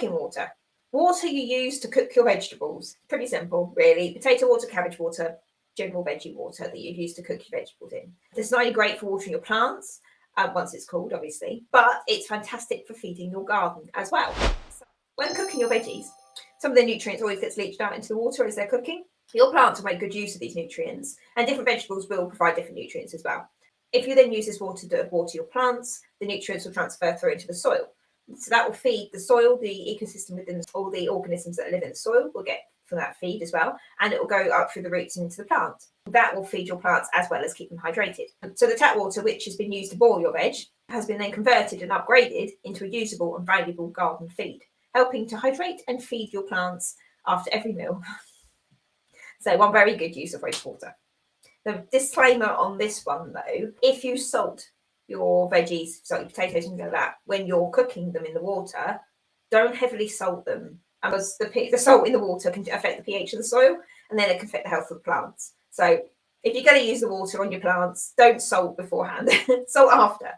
cooking water. Water you use to cook your vegetables. Pretty simple, really. Potato water, cabbage water, general veggie water that you use to cook your vegetables in. It's not only great for watering your plants, once it's cooled, obviously, but it's fantastic for feeding your garden as well. So when cooking your veggies, some of the nutrients always gets leached out into the water as they're cooking. Your plants will make good use of these nutrients, and different vegetables will provide different nutrients as well. If you then use this water to water your plants, the nutrients will transfer through into the soil. So that will feed the soil, the ecosystem within all the organisms that live in the soil will get from that feed as well, and it will go up through the roots into the plant. That will feed your plants as well as keep them hydrated. So the tap water, which has been used to boil your veg, has been then converted and upgraded into a usable and valuable garden feed, helping to hydrate and feed your plants after every meal. So one very good use of wastewater. The disclaimer on this one though, if you salt your veggies, so your potatoes and things like that, when you're cooking them in the water, don't heavily salt them, because the salt in the water can affect the pH of the soil, and then it can affect the health of the plants. So if you're going to use the water on your plants, don't salt beforehand, salt after.